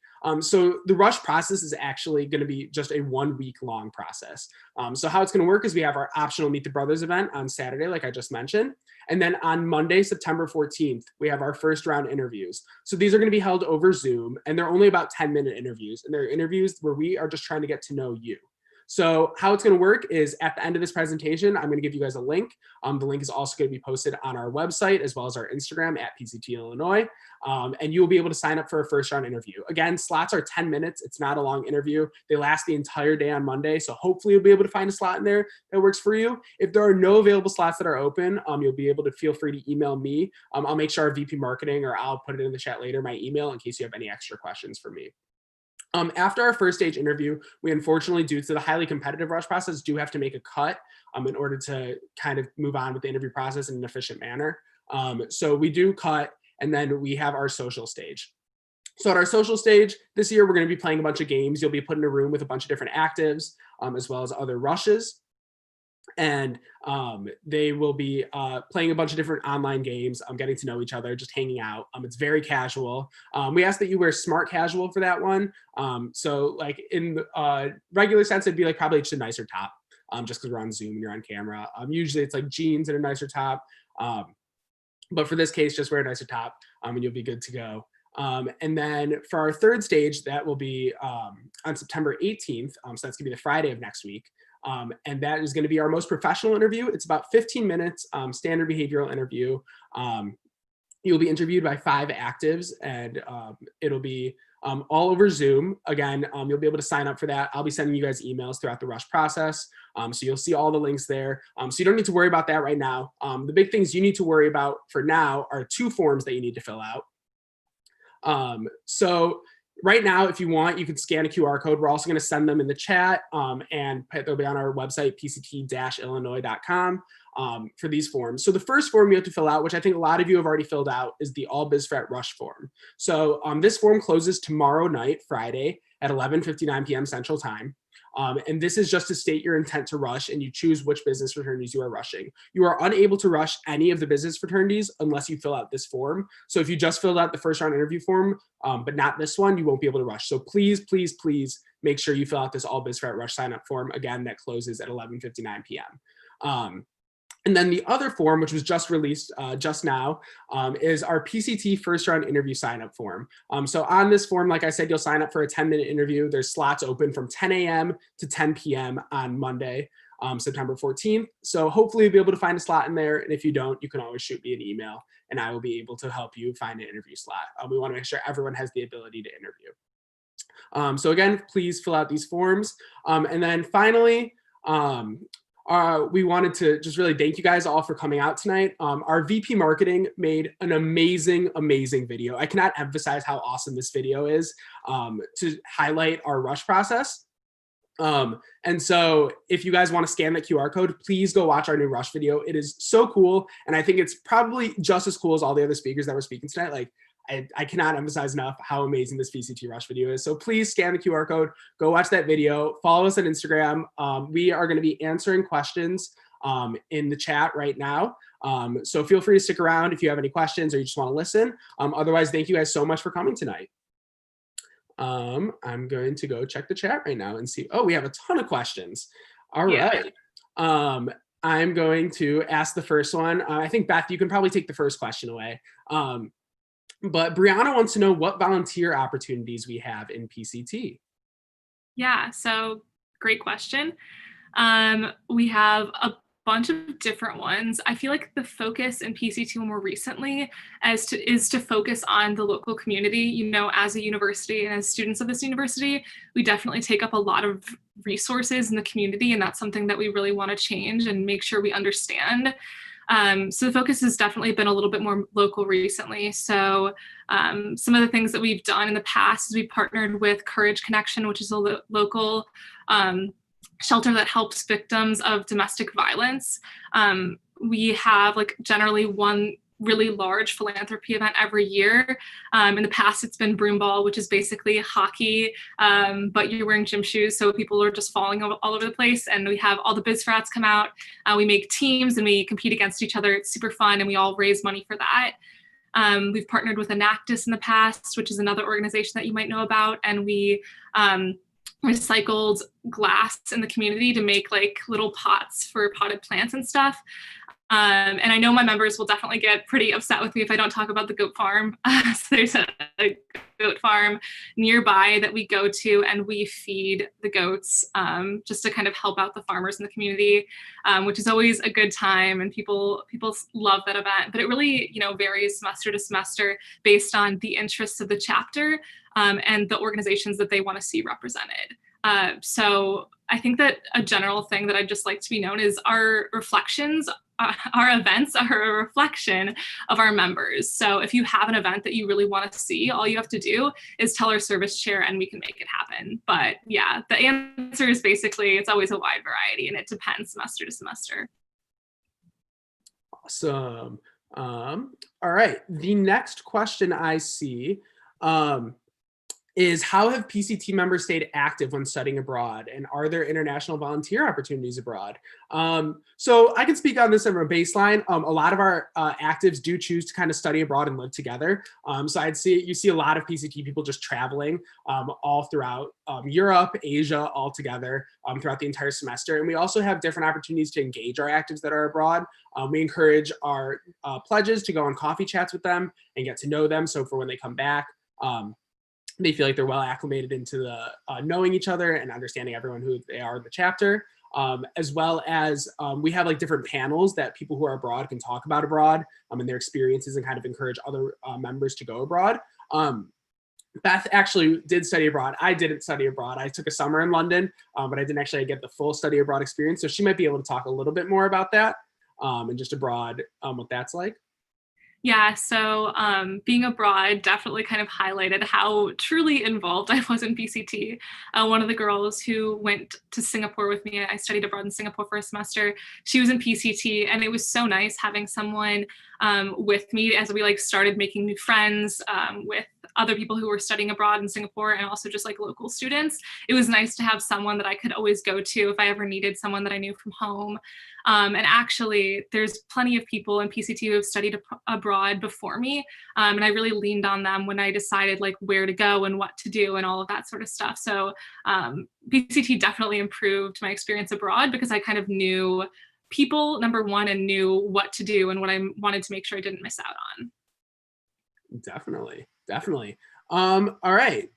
So the rush process is actually going to be just a 1 week long process. So how it's going to work is we have our optional Meet the Brothers event on Saturday, like I just mentioned. And then on Monday, September 14th, we have our first round interviews. So these are going to be held over Zoom, and they're only about 10-minute interviews. And they're interviews where we are just trying to get to know you. So how it's going to work is at the end of this presentation, I'm going to give you guys a link. The link is also going to be posted on our website as well as our Instagram at PCT Illinois. And you'll be able to sign up for a first round interview. Again, slots are 10 minutes. It's not a long interview. They last the entire day on Monday. So hopefully you'll be able to find a slot in there that works for you. If there are no available slots that are open, you'll be able to feel free to email me. I'll make sure our VP marketing, or I'll put it in the chat later, my email, in case you have any extra questions for me. After our first stage interview, we unfortunately, due to the highly competitive rush process, do have to make a cut in order to kind of move on with the interview process in an efficient manner. So we do cut, and then we have our social stage. So at our social stage this year, we're going to be playing a bunch of games. You'll be put in a room with a bunch of different actives, as well as other rushes. And they will be playing a bunch of different online games, getting to know each other, just hanging out. It's very casual. We ask that you wear smart casual for that one. So like in the regular sense, it'd be like probably just a nicer top, just because we're on Zoom and you're on camera. Usually it's like jeans and a nicer top. But for this case, just wear a nicer top and you'll be good to go. And then for our third stage, that will be on September 18th. So that's gonna be the Friday of next week. And that is going to be our most professional interview. It's about 15 minutes, standard behavioral interview. You'll be interviewed by 5 actives, and it'll be all over Zoom. Again, you'll be able to sign up for that. I'll be sending you guys emails throughout the rush process. So you'll see all the links there. So you don't need to worry about that right now. The big things you need to worry about for now are 2 forms that you need to fill out. So Right now, if you want, you can scan a QR code. We're also going to send them in the chat, and they'll be on our website, pct-illinois.com, for these forms. So the first form you have to fill out, which I think a lot of you have already filled out, is the All BizFrat Rush form. So this form closes tomorrow night, Friday, at 11:59 p.m. Central Time. And this is just to state your intent to rush, and you choose which business fraternities you are rushing. You are unable to rush any of the business fraternities unless you fill out this form. So if you just filled out the first round interview form, but not this one, you won't be able to rush. So please, please, please make sure you fill out this All BizFrat Rush sign up form. Again, that closes at 11:59 p.m. And then the other form, which was just released just now, is our PCT first round interview sign up form. So on this form, like I said, you'll sign up for a 10-minute interview. There's slots open from 10 a.m. to 10 p.m. on Monday, September 14th. So hopefully you'll be able to find a slot in there. And if you don't, you can always shoot me an email and I will be able to help you find an interview slot. We want to make sure everyone has the ability to interview. So again, please fill out these forms. And then finally, we wanted to just really thank you guys all for coming out tonight. Our VP marketing made an amazing, amazing video. I cannot emphasize how awesome this video is to highlight our rush process. And so if you guys want to scan the QR code, please go watch our new rush video. It is so cool. And I think it's probably just as cool as all the other speakers that were speaking tonight. Like, I cannot emphasize enough how amazing this PCT Rush video is. So please scan the QR code, go watch that video, follow us on Instagram. We are going to be answering questions in the chat right now. So feel free to stick around if you have any questions or you just want to listen. Otherwise, thank you guys so much for coming tonight. I'm going to go check the chat right now and see. Oh, we have a ton of questions. All right. I'm going to ask the first one. I think, Beth, you can probably take the first question away. But Brianna wants to know what volunteer opportunities we have in PCT. Yeah, so great question. We have a bunch of different ones. I feel like the focus in PCT more recently is to focus on the local community. You know, as a university and as students of this university, we definitely take up a lot of resources in the community, and that's something that we really want to change and make sure we understand. So the focus has definitely been a little bit more local recently. So some of the things that we've done in the past is we partnered with Courage Connection, which is a local shelter that helps victims of domestic violence. We have generally one really large philanthropy event every year. In the past, it's been broomball, which is basically hockey, but you're wearing gym shoes, so people are just falling all over the place. And we have all the BizFrats come out. We make teams and we compete against each other. It's super fun, and we all raise money for that. We've partnered with Enactus in the past, which is another organization that you might know about, and we recycled glass in the community to make little pots for potted plants and stuff. And I know my members will definitely get pretty upset with me if I don't talk about the goat farm. So there's a goat farm nearby that we go to, and we feed the goats just to kind of help out the farmers in the community, which is always a good time, and people love that event. But it really, varies semester to semester based on the interests of the chapter and the organizations that they want to see represented. So I think that a general thing that I'd just like to be known is our reflections. Our events are a reflection of our members. So if you have an event that you really want to see, all you have to do is tell our service chair and we can make it happen. But yeah, the answer is basically it's always a wide variety, and it depends semester to semester. Awesome. All right. The next question I see is how have PCT members stayed active when studying abroad, and are there international volunteer opportunities abroad? So I can speak on this from a baseline. A lot of our actives do choose to kind of study abroad and live together. So you see a lot of PCT people just traveling all throughout Europe, Asia, all together throughout the entire semester. And we also have different opportunities to engage our actives that are abroad. We encourage our pledges to go on coffee chats with them and get to know them. So for when they come back, they feel like they're well acclimated into the knowing each other and understanding everyone who they are in the chapter, as well as we have different panels that people who are abroad can talk about abroad and their experiences, and kind of encourage other members to go abroad. Beth actually did study abroad. I didn't study abroad. I took a summer in London, but I didn't actually get the full study abroad experience. So she might be able to talk a little bit more about that and just abroad, what that's like. Yeah, so being abroad definitely kind of highlighted how truly involved I was in PCT. One of the girls who went to Singapore with me, I studied abroad in Singapore for a semester, she was in PCT, and it was so nice having someone with me as we like started making new friends with other people who were studying abroad in Singapore and also just like local students. It was nice to have someone that I could always go to if I ever needed someone that I knew from home. And actually, there's plenty of people in PCT who have studied abroad before me. And I really leaned on them when I decided like where to go and what to do and all of that sort of stuff. So PCT definitely improved my experience abroad because I kind of knew people, number one, and knew what to do and what I wanted to make sure I didn't miss out on. Definitely. All right.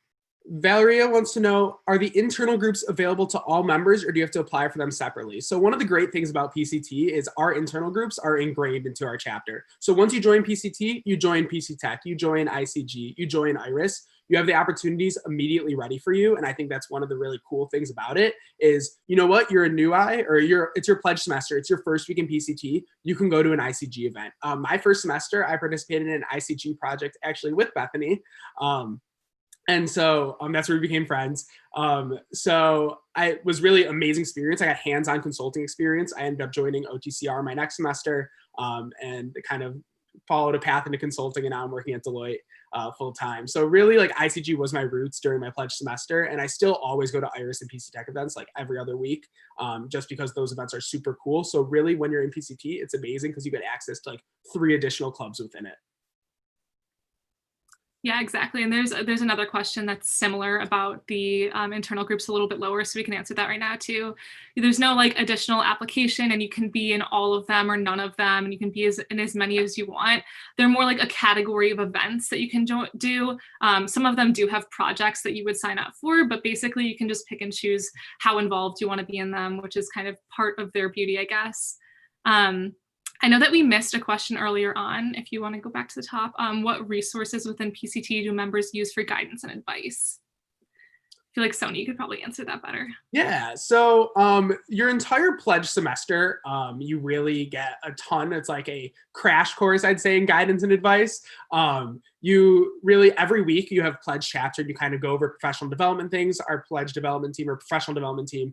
Valeria wants to know, are the internal groups available to all members or do you have to apply for them separately? So one of the great things about PCT is our internal groups are ingrained into our chapter. So once you join PCT, you join PC Tech, you join ICG, you join IRIS, you have the opportunities immediately ready for you. And I think that's one of the really cool things about it is, you know what, you're a new eye or it's your pledge semester, it's your first week in PCT, you can go to an ICG event. My first semester, I participated in an ICG project actually with Bethany. And so that's where we became friends. So it was really amazing experience. I got hands-on consulting experience. I ended up joining OTCR my next semester and kind of followed a path into consulting, and now I'm working at Deloitte full time. So really like ICG was my roots during my pledge semester. And I still always go to IRIS and PC Tech events like every other week just because those events are super cool. So really when you're in PCT, it's amazing because you get access to like 3 additional clubs within it. Yeah, exactly. And there's another question that's similar about the internal groups a little bit lower, so we can answer that right now too. There's no like additional application, and you can be in all of them or none of them, and you can be in as many as you want. They're more like a category of events that you can do. Some of them do have projects that you would sign up for, but basically you can just pick and choose how involved you want to be in them, which is kind of part of their beauty, I guess. I know that we missed a question earlier on. If you want to go back to the top, what resources within PCT do members use for guidance and advice? I feel like Sony, you could probably answer that better. Yeah, so your entire pledge semester, you really get a ton. It's like a crash course, I'd say, in guidance and advice. You really, every week you have pledge chapter and you kind of go over professional development things. Our pledge development team or professional development team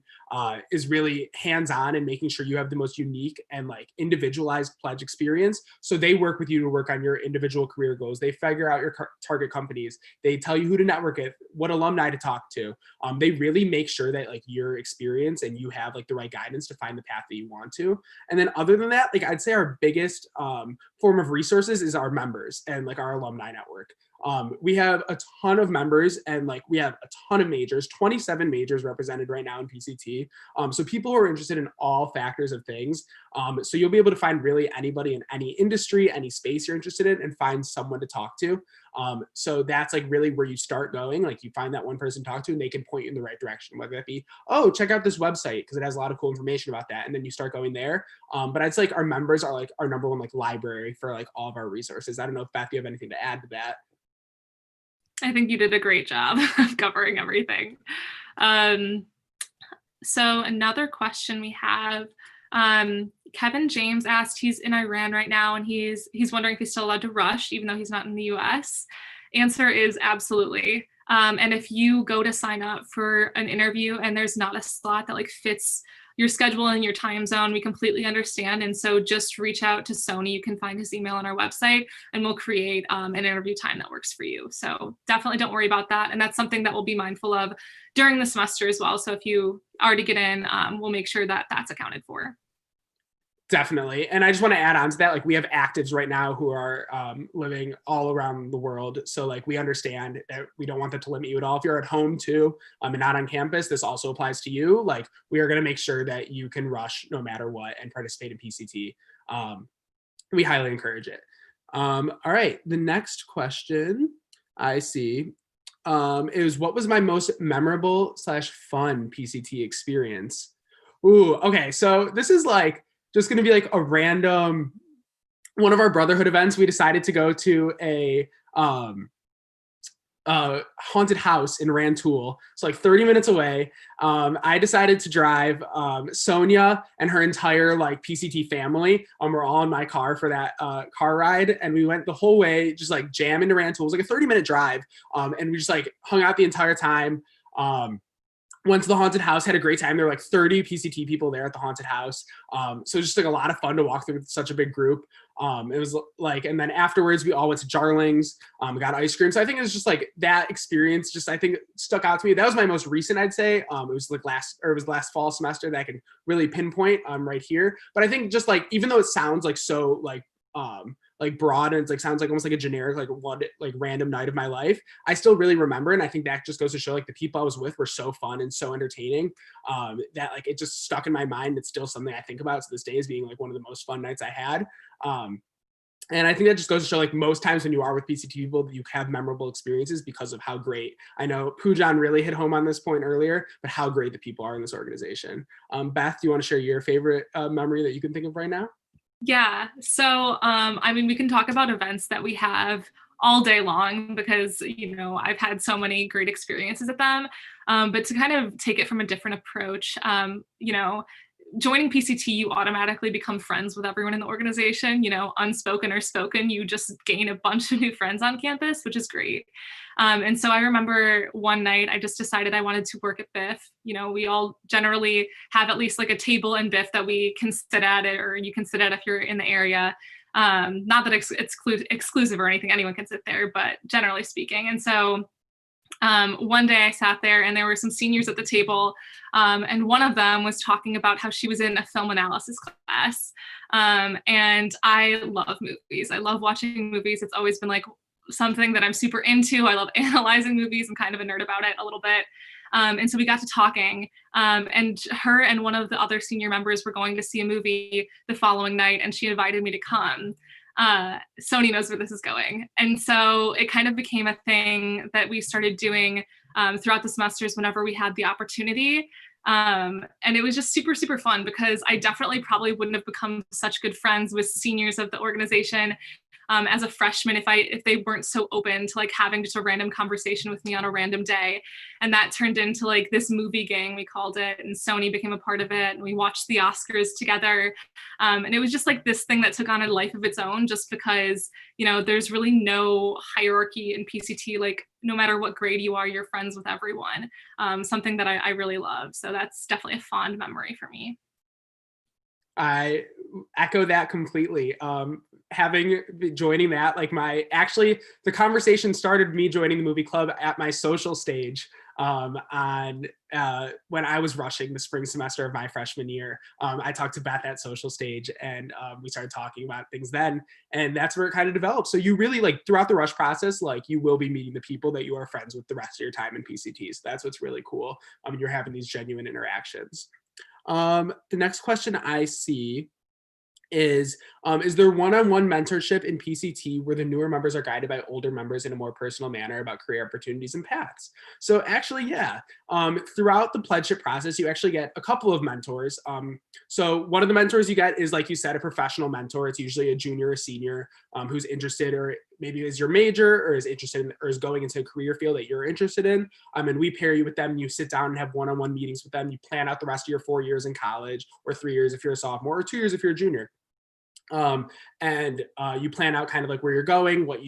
is really hands-on and making sure you have the most unique and like individualized pledge experience. So they work with you to work on your individual career goals. They figure out your target companies. They tell you who to network with, what alumni to talk to. They really make sure that like your experience and you have like the right guidance to find the path that you want to. And then other than that, like I'd say our biggest form of resources is our members and like our alumni network. We have a ton of members and like we have a ton of majors, 27 majors represented right now in PCT. So people who are interested in all factors of things. So you'll be able to find really anybody in any industry, any space you're interested in and find someone to talk to. So that's like really where you start going. Like you find that one person to talk to and they can point you in the right direction, whether that be, oh, check out this website because it has a lot of cool information about that. And then you start going there. But I'd say like our members are like our number one like library for like all of our resources. I don't know if Beth, you have anything to add to that. I think you did a great job of covering everything. So another question we have, Kevin James asked, he's in Iran right now and he's wondering if he's still allowed to rush even though he's not in the US. Answer is absolutely. And if you go to sign up for an interview and there's not a slot that like fits your schedule and your time zone, we completely understand. And so just reach out to Sony. You can find his email on our website and we'll create an interview time that works for you. So definitely don't worry about that. And that's something that we'll be mindful of during the semester as well. So if you already get in, we'll make sure that that's accounted for. Definitely. And I just want to add on to that, like we have actives right now who are living all around the world. So like we understand that we don't want that to limit you at all. If you're at home too and not on campus, this also applies to you. Like we are going to make sure that you can rush no matter what and participate in PCT. We highly encourage it. All right. The next question I see is what was my most memorable / fun PCT experience? Ooh, okay. So this is like, just going to be like a random one of our brotherhood events. We decided to go to a haunted house in Rantoul, so like 30 minutes away. I decided to drive. Sonia and her entire like PCT family were all in my car for that car ride, and we went the whole way just like jam into Rantoul. It was like a 30-minute drive, and we just like hung out the entire time. Went to the haunted house, had a great time. There were like 30 PCT people there at the haunted house. So it was just like a lot of fun to walk through with such a big group. It was like, and then afterwards we all went to Jarling's, got ice cream. So I think it was just like that experience just, I think stuck out to me. That was my most recent, I'd say. It was like last fall semester that I can really pinpoint right here. But I think just like, even though it sounds like so like broad and it's like sounds like almost like a generic like one like random night of my life, I still really remember, and I think that just goes to show like the people I was with were so fun and so entertaining, that like it just stuck in my mind. It's still something I think about to this day as being like one of the most fun nights I had. And I think that just goes to show like most times when you are with PCT people, you have memorable experiences because of how great, I know Poojan really hit home on this point earlier, but how great the people are in this organization. Beth, do you want to share your favorite memory that you can think of right now? Yeah. So, I mean, we can talk about events that we have all day long because, you know, I've had so many great experiences at them. But to kind of take it from a different approach, you know, joining PCT, you automatically become friends with everyone in the organization, you know, unspoken or spoken, you just gain a bunch of new friends on campus, which is great. And so I remember one night I just decided I wanted to work at BIF. You know, we all generally have at least like a table in BIF that we can sit at it, or you can sit at if you're in the area. Not that it's exclusive or anything, anyone can sit there, but generally speaking. And so one day I sat there and there were some seniors at the table, and one of them was talking about how she was in a film analysis class. And I love movies. I love watching movies. It's always been like something that I'm super into. I love analyzing movies. I'm kind of a nerd about it a little bit. And so we got to talking, and her and one of the other senior members were going to see a movie the following night, and she invited me to come. Sony knows where this is going. And so it kind of became a thing that we started doing throughout the semesters whenever we had the opportunity. And it was just super, super fun because I definitely probably wouldn't have become such good friends with seniors of the organization as a freshman if they weren't so open to like having just a random conversation with me on a random day. And that turned into like this movie gang, we called it, and Sony became a part of it, and we watched the Oscars together. And it was just like this thing that took on a life of its own, just because, you know, there's really no hierarchy in PCT. Like no matter what grade you are, you're friends with everyone. Something that I really love. So that's definitely a fond memory for me. I echo that completely. Joining that, like the conversation started me joining the movie club at my social stage when I was rushing the spring semester of my freshman year. I talked to Beth at social stage, and we started talking about things then, and that's where it kind of developed. So you really like throughout the rush process, like you will be meeting the people that you are friends with the rest of your time in PCT. So that's what's really cool. You're having these genuine interactions. The next question I see is there one-on-one mentorship in PCT where the newer members are guided by older members in a more personal manner about career opportunities and paths? So actually, yeah, throughout the pledgeship process, you actually get a couple of mentors. So one of the mentors you get is, like you said, a professional mentor. It's usually a junior or senior who's interested, or maybe is your major, or is interested in, or is going into a career field that you're interested in. And we pair you with them. You sit down and have one-on-one meetings with them. You plan out the rest of your 4 years in college, or 3 years if you're a sophomore, or 2 years if you're a junior. You plan out kind of like where you're going, what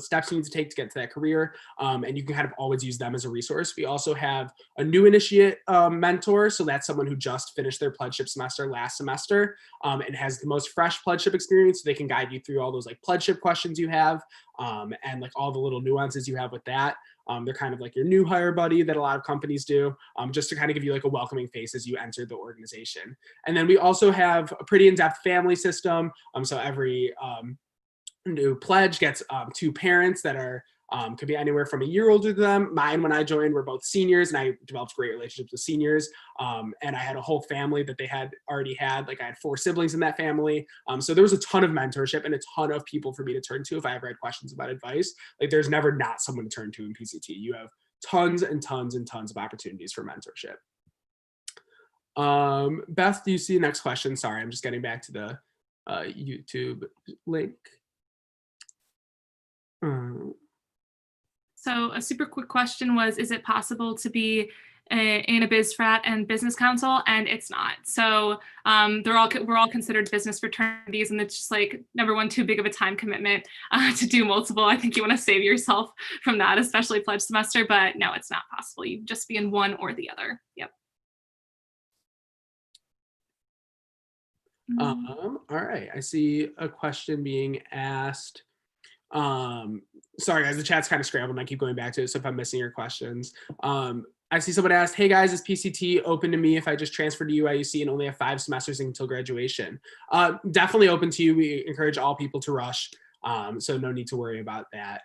steps you need to take to get to that career. And you can kind of always use them as a resource. We also have a new initiate mentor. So that's someone who just finished their pledgeship semester last semester and has the most fresh pledgeship experience. So they can guide you through all those like pledgeship questions you have and like all the little nuances you have with that. They're kind of like your new hire buddy that a lot of companies do, just to kind of give you like a welcoming face as you enter the organization. And then we also have a pretty in-depth family system. So every new pledge gets 2 parents that are could be anywhere from a year older than them. Mine, when I joined, were both seniors, and I developed great relationships with seniors. And I had a whole family that they had already had. Like I had 4 siblings in that family. So there was a ton of mentorship and a ton of people for me to turn to if I ever had questions about advice. Like there's never not someone to turn to in PCT. You have tons and tons and tons of opportunities for mentorship. Beth, do you see the next question? Sorry, I'm just getting back to the YouTube link. So a super quick question was, is it possible to be in a biz frat and business council? And it's not. So we're all considered business fraternities, and it's just like, number one, too big of a time commitment to do multiple. I think you want to save yourself from that, especially pledge semester, but no, it's not possible. You just be in one or the other. Yep. All right, I see a question being asked. Sorry guys, the chat's kind of scrambled and I keep going back to it, so if I'm missing your questions. I see someone asked, hey guys, is PCT open to me if I just transfer to UIUC and only have 5 semesters until graduation? Definitely open to you. We encourage all people to rush, so no need to worry about that.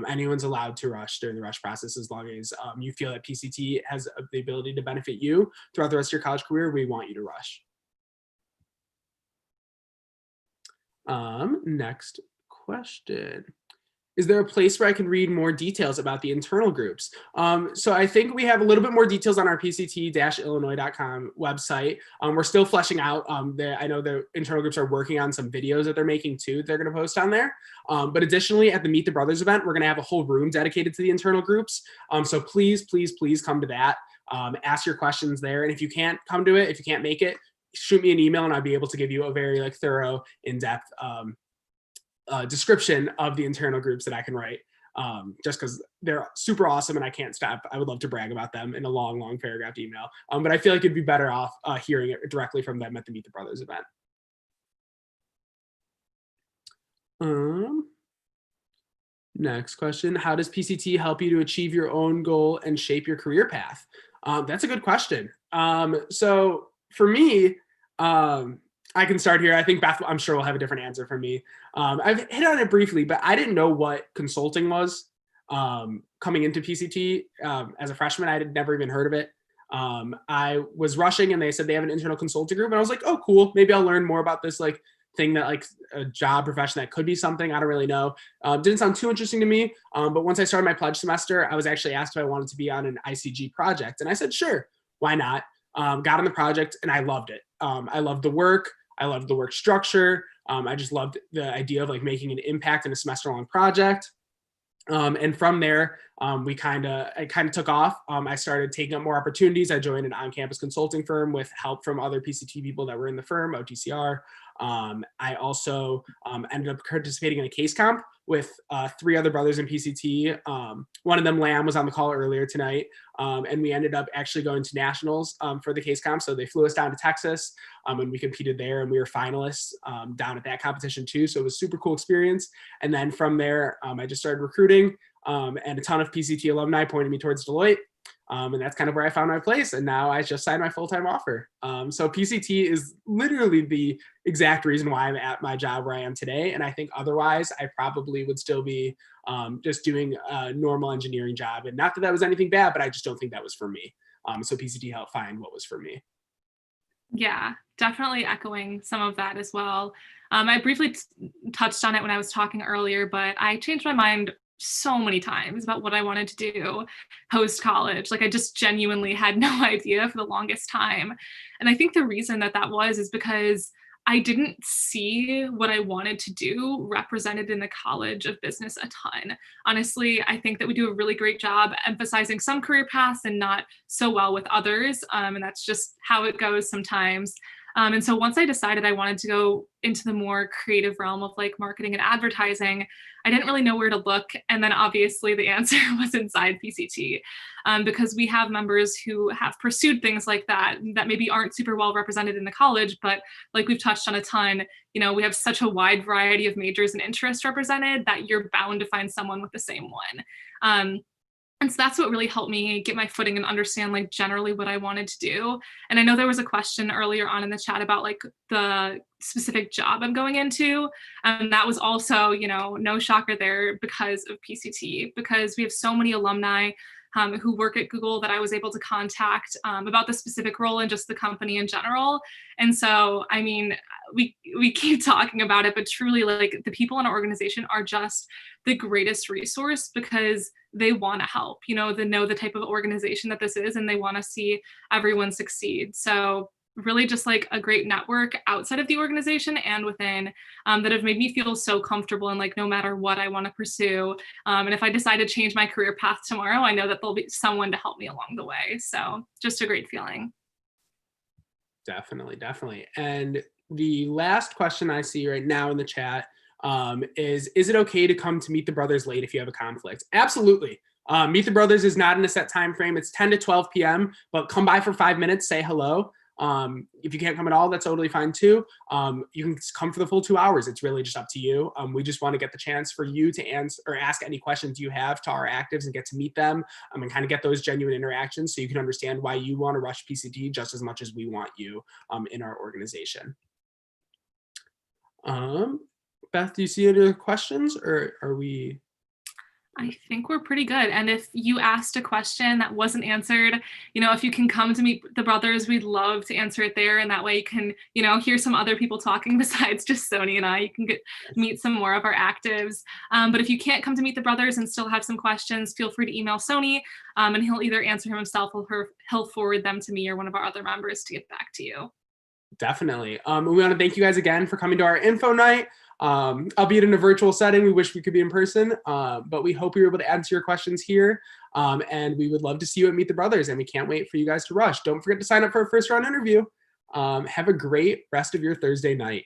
Anyone's allowed to rush during the rush process as long as you feel that PCT has the ability to benefit you throughout the rest of your college career. We want you to rush. Next question. Is there a place where I can read more details about the internal groups? So I think we have a little bit more details on our pct-illinois.com website. We're still fleshing out. I know the internal groups are working on some videos that they're making too. They're going to post on there. But additionally, at the Meet the Brothers event, we're going to have a whole room dedicated to the internal groups. So please, please, please come to that. Ask your questions there. And if you can't come to it, if you can't make it, shoot me an email and I'll be able to give you a very thorough, in-depth description of the internal groups that I can write, just because they're super awesome and I can't stop. I would love to brag about them in a long paragraph email, but I feel like it'd be better off hearing it directly from them at the Meet the Brothers event. Next question, how does PCT help you to achieve your own goal and shape your career path? That's a good question. So for me, I can start here. I think Beth, I'm sure will have a different answer for me. I've hit on it briefly, but I didn't know what consulting was coming into PCT. As a freshman, I had never even heard of it. I was rushing and they said they have an internal consulting group. And I was like, oh, cool. Maybe I'll learn more about this thing that a job profession that could be something. I don't really know. Didn't sound too interesting to me. But once I started my pledge semester, I was actually asked if I wanted to be on an ICG project. And I said, sure, why not? Got on the project and I loved it. I loved the work. I loved the work structure. I just loved the idea of making an impact in a semester-long project. And from there, it kind of took off. I started taking up more opportunities. I joined an on-campus consulting firm with help from other PCT people that were in the firm, OTCR. I also ended up participating in a case comp with 3 other brothers in PCT. One of them, Lamb, was on the call earlier tonight. And we ended up actually going to nationals for the case comp. So they flew us down to Texas and we competed there and we were finalists down at that competition too. So it was a super cool experience. And then from there, I just started recruiting and a ton of PCT alumni pointed me towards Deloitte. And that's kind of where I found my place. And now I just signed my full-time offer. So PCT is literally the exact reason why I'm at my job where I am today. And I think otherwise I probably would still be just doing a normal engineering job. And not that that was anything bad, but I just don't think that was for me. So PCT helped find what was for me. Yeah, definitely echoing some of that as well. I briefly touched on it when I was talking earlier, but I changed my mind so many times about what I wanted to do post-college. I just genuinely had no idea for the longest time. And I think the reason that was is because I didn't see what I wanted to do represented in the College of Business a ton. Honestly, I think that we do a really great job emphasizing some career paths and not so well with others. And that's just how it goes sometimes. And so once I decided I wanted to go into the more creative realm of marketing and advertising, I didn't really know where to look. And then obviously the answer was inside PCT, because we have members who have pursued things like that maybe aren't super well represented in the college, but like we've touched on a ton, we have such a wide variety of majors and interests represented that you're bound to find someone with the same one. And so that's what really helped me get my footing and understand generally what I wanted to do. And I know there was a question earlier on in the chat about the specific job I'm going into. And that was also, no shocker there because of PCT, because we have so many alumni who work at Google that I was able to contact about the specific role and just the company in general. And so, I mean, we keep talking about it, but truly the people in our organization are just the greatest resource because they want to help, they know the type of organization that this is and they want to see everyone succeed. So really just like a great network outside of the organization and within, that have made me feel so comfortable and like no matter what I want to pursue. And if I decide to change my career path tomorrow, I know that there'll be someone to help me along the way. So just a great feeling. Definitely, definitely. And the last question I see right now in the chat is it okay to come to Meet the Brothers late if you have a conflict? Absolutely. Meet the Brothers is not in a set time frame. It's 10 to 12 p.m., but come by for 5 minutes, say hello. If you can't come at all, that's totally fine too. You can come for the full 2 hours. It's really just up to you. We just want to get the chance for you to answer or ask any questions you have to our actives and get to meet them and kind of get those genuine interactions so you can understand why you want to rush PCT just as much as we want you in our organization. Beth, do you see any other questions or are we? I think we're pretty good. And if you asked a question that wasn't answered, if you can come to Meet the Brothers, we'd love to answer it there. And that way you can, hear some other people talking besides just Sony and I. You can meet some more of our actives. But if you can't come to Meet the Brothers and still have some questions, feel free to email Sony and he'll either answer them himself or he'll forward them to me or one of our other members to get back to you. Definitely. We want to thank you guys again for coming to our info night. Albeit in a virtual setting, we wish we could be in person, but we hope we were able to answer your questions here. And we would love to see you at Meet the Brothers, and we can't wait for you guys to rush. Don't forget to sign up for a first round interview. Have a great rest of your Thursday night.